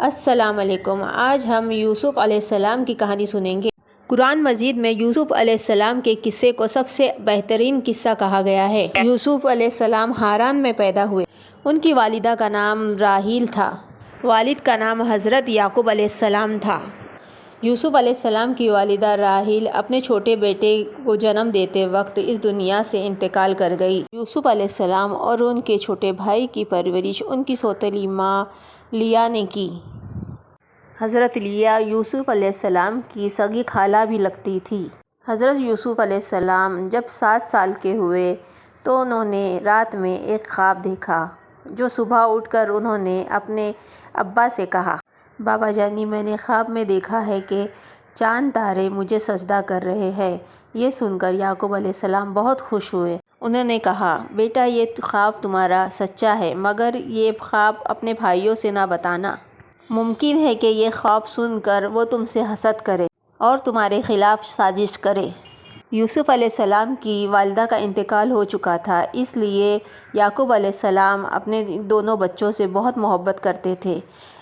السلام علیکم۔ آج ہم یوسف علیہ السلام کی کہانی سنیں گے۔ قرآن مجید میں یوسف علیہ السلام کے قصے کو سب سے بہترین قصہ کہا گیا ہے۔ یوسف علیہ السلام ہاران میں پیدا ہوئے۔ ان کی والدہ کا نام راحیل تھا، والد کا نام حضرت یعقوب علیہ السلام تھا۔ یوسف علیہ السلام کی والدہ راحیل اپنے چھوٹے بیٹے کو جنم دیتے وقت اس دنیا سے انتقال کر گئی۔ یوسف علیہ السلام اور ان کے چھوٹے بھائی کی پرورش ان کی سوتیلی ماں لیا نے کی۔ حضرت لیا یوسف علیہ السلام کی سگی خالہ بھی لگتی تھی۔ حضرت یوسف علیہ السلام جب 7 سال کے ہوئے تو انہوں نے رات میں ایک خواب دیکھا، جو صبح اٹھ کر انہوں نے اپنے ابا سے کہا، بابا جانی، میں نے خواب میں دیکھا ہے کہ چاند تارے مجھے سجدہ کر رہے ہیں۔ یہ سن کر یعقوب علیہ السلام بہت خوش ہوئے۔ انہوں نے کہا، بیٹا، یہ خواب تمہارا سچا ہے، مگر یہ خواب اپنے بھائیوں سے نہ بتانا۔ ممکن ہے کہ یہ خواب سن کر وہ تم سے حسد کرے اور تمہارے خلاف سازش کرے۔ یوسف علیہ السلام کی والدہ کا انتقال ہو چکا تھا، اس لیے یعقوب علیہ السلام اپنے دونوں بچوں سے بہت محبت کرتے تھے۔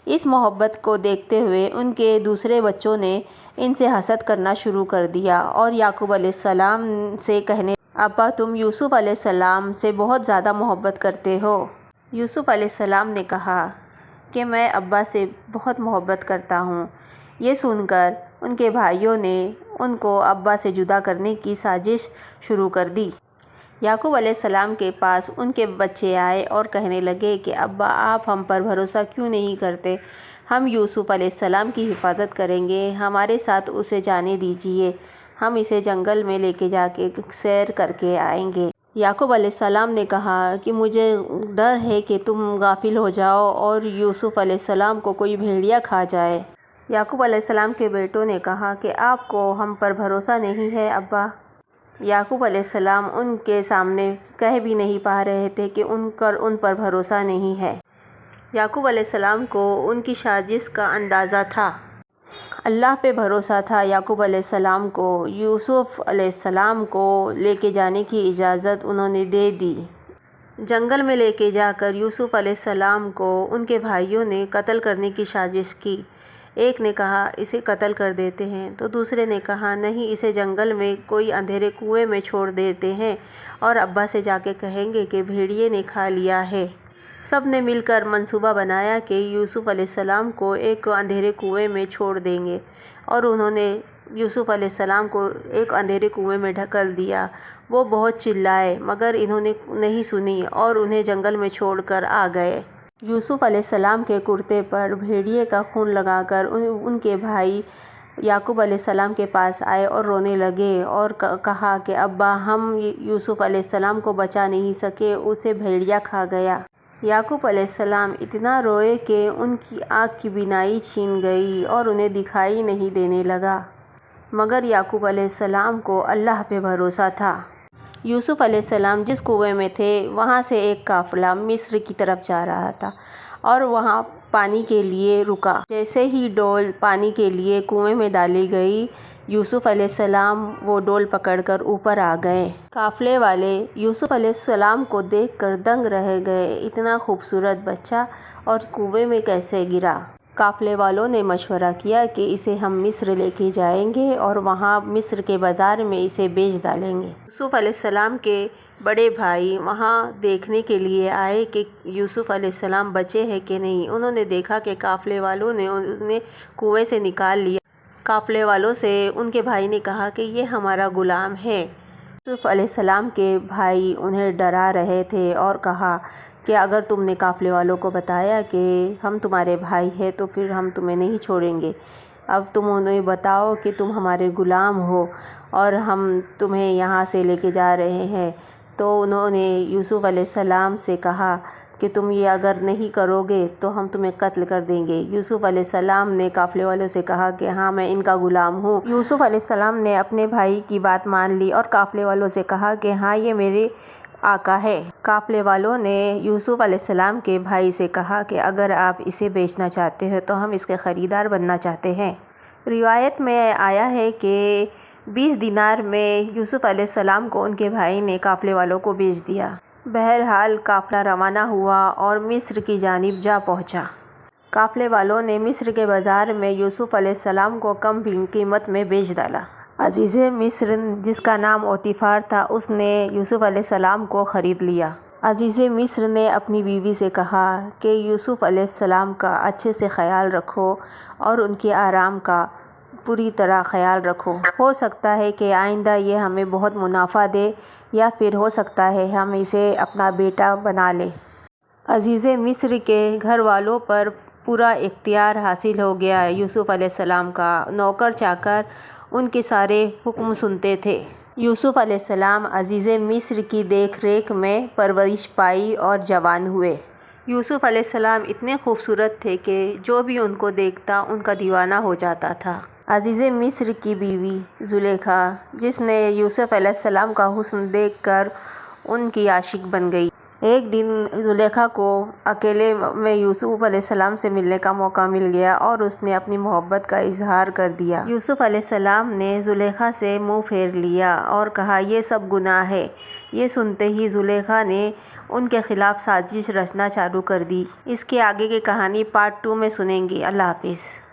اس محبت کو دیکھتے ہوئے ان کے دوسرے بچوں نے ان سے حسد کرنا شروع کر دیا اور یعقوب علیہ السلام سے کہنے، ابا، تم یوسف علیہ السلام سے بہت زیادہ محبت کرتے ہو۔ یوسف علیہ السلام نے کہا کہ میں ابا سے بہت محبت کرتا ہوں۔ یہ سن کر ان کے بھائیوں نے ان کو ابا سے جدا کرنے کی سازش شروع کر دی۔ یعقوب علیہ السلام کے پاس ان کے بچے آئے اور کہنے لگے کہ ابا، آپ ہم پر بھروسہ کیوں نہیں کرتے؟ ہم یوسف علیہ السلام کی حفاظت کریں گے، ہمارے ساتھ اسے جانے دیجیے، ہم اسے جنگل میں لے کے جا کے سیر کر کے آئیں گے۔ یعقوب علیہ السلام نے کہا کہ مجھے ڈر ہے کہ تم غافل ہو جاؤ اور یوسف علیہ السلام کو کوئی بھیڑیا کھا جائے۔ یعقوب علیہ السلام کے بیٹوں نے کہا کہ آپ کو ہم پر بھروسہ نہیں ہے ابا۔ یعقوب علیہ السلام ان کے سامنے کہہ بھی نہیں پا رہے تھے کہ ان پر بھروسہ نہیں ہے۔ یعقوب علیہ السلام کو ان کی سازش کا اندازہ تھا۔ اللہ پہ بھروسہ تھا۔ یعقوب علیہ السلام کو یوسف علیہ السلام کو لے کے جانے کی اجازت انہوں نے دے دی۔ جنگل میں لے کے جا کر یوسف علیہ السلام کو ان کے بھائیوں نے قتل کرنے کی سازش کی۔ ایک نے کہا، اسے قتل کر دیتے ہیں، تو دوسرے نے کہا، نہیں، اسے جنگل میں کوئی اندھیرے کنویں میں چھوڑ دیتے ہیں اور ابا سے جا کے کہیں گے کہ بھیڑیے نے کھا لیا ہے۔ سب نے مل کر منصوبہ بنایا کہ یوسف علیہ السلام کو ایک اندھیرے کنویں میں چھوڑ دیں گے، اور انہوں نے یوسف علیہ السلام کو ایک اندھیرے کنویں میں ڈھکیل دیا۔ وہ بہت چلائے، مگر انہوں نے نہیں سنی اور انہیں جنگل میں چھوڑ کر آ گئے۔ یوسف علیہ السلام کے کرتے پر بھیڑیے کا خون لگا کر ان کے بھائی یعقوب علیہ السلام کے پاس آئے اور رونے لگے اور کہا کہ ابا، ہم یوسف علیہ السلام کو بچا نہیں سکے، اسے بھیڑیا کھا گیا۔ یعقوب علیہ السلام اتنا روئے کہ ان کی آنکھ کی بینائی چھن گئی اور انہیں دکھائی نہیں دینے لگا، مگر یعقوب علیہ السلام کو اللہ پہ بھروسہ تھا۔ یوسف علیہ السلام جس کنویں میں تھے، وہاں سے ایک قافلہ مصر کی طرف جا رہا تھا اور وہاں پانی کے لیے رکا۔ جیسے ہی ڈول پانی کے لیے کنویں میں ڈالی گئی، یوسف علیہ السلام وہ ڈول پکڑ کر اوپر آ گئے۔ قافلے والے یوسف علیہ السلام کو دیکھ کر دنگ رہ گئے، اتنا خوبصورت بچہ اور کنویں میں کیسے گرا؟ قافلے والوں نے مشورہ کیا کہ اسے ہم مصر لے کے جائیں گے اور وہاں مصر کے بازار میں اسے بیچ ڈالیں گے۔ یوسف علیہ السلام کے بڑے بھائی وہاں دیکھنے کے لیے آئے کہ یوسف علیہ السلام بچے ہیں کہ نہیں۔ انہوں نے دیکھا کہ قافلے والوں نے انہیں کنویں سے نکال لیا۔ قافلے والوں سے ان کے بھائی نے کہا کہ یہ ہمارا غلام ہے۔ یوسف علیہ السلام کے بھائی انہیں ڈرا رہے تھے اور کہا کہ اگر تم نے قافلے والوں کو بتایا کہ ہم تمہارے بھائی ہیں تو پھر ہم تمہیں نہیں چھوڑیں گے۔ اب تم انہیں بتاؤ کہ تم ہمارے غلام ہو اور ہم تمہیں یہاں سے لے کے جا رہے ہیں۔ تو انہوں نے یوسف علیہ السلام سے کہا کہ تم یہ اگر نہیں کرو گے تو ہم تمہیں قتل کر دیں گے۔ یوسف علیہ السلام نے قافلے والوں سے کہا کہ ہاں، میں ان کا غلام ہوں۔ یوسف علیہ السلام نے اپنے بھائی کی بات مان لی اور قافلے والوں سے کہا کہ ہاں، یہ میرے آقا ہے۔ قافلے والوں نے یوسف علیہ السلام کے بھائی سے کہا کہ اگر آپ اسے بیچنا چاہتے ہیں تو ہم اس کے خریدار بننا چاہتے ہیں۔ روایت میں آیا ہے کہ 20 دینار میں یوسف علیہ السلام کو ان کے بھائی نے قافلے والوں کو بیچ دیا۔ بہرحال قافلہ روانہ ہوا اور مصر کی جانب جا پہنچا۔ قافلے والوں نے مصر کے بازار میں یوسف علیہ السلام کو کم قیمت میں بیچ ڈالا۔ عزیز مصر جس کا نام اوطیفار تھا، اس نے یوسف علیہ السلام کو خرید لیا۔ عزیز مصر نے اپنی بیوی سے کہا کہ یوسف علیہ السلام کا اچھے سے خیال رکھو اور ان کے آرام کا پوری طرح خیال رکھو۔ ہو سکتا ہے کہ آئندہ یہ ہمیں بہت منافع دے، یا پھر ہو سکتا ہے ہم اسے اپنا بیٹا بنا لیں۔ عزیز مصر کے گھر والوں پر پورا اختیار حاصل ہو گیا یوسف علیہ السلام کا۔ نوکر چاکر ان کے سارے حکم سنتے تھے۔ یوسف علیہ السلام عزیز مصر کی دیکھ ریکھ میں پرورش پائی اور جوان ہوئے۔ یوسف علیہ السلام اتنے خوبصورت تھے کہ جو بھی ان کو دیکھتا ان کا دیوانہ ہو جاتا تھا۔ عزیز مصر کی بیوی زلیخا، جس نے یوسف علیہ السلام کا حسن دیکھ کر ان کی عاشق بن گئی۔ ایک دن زلیخا کو اکیلے میں یوسف علیہ السلام سے ملنے کا موقع مل گیا اور اس نے اپنی محبت کا اظہار کر دیا۔ یوسف علیہ السلام نے زلیخا سے منہ پھیر لیا اور کہا یہ سب گناہ ہے۔ یہ سنتے ہی زلیخا نے ان کے خلاف سازش رچنا چالو کر دی۔ اس کے آگے کی کہانی پارٹ 2 میں سنیں گے۔ اللہ حافظ۔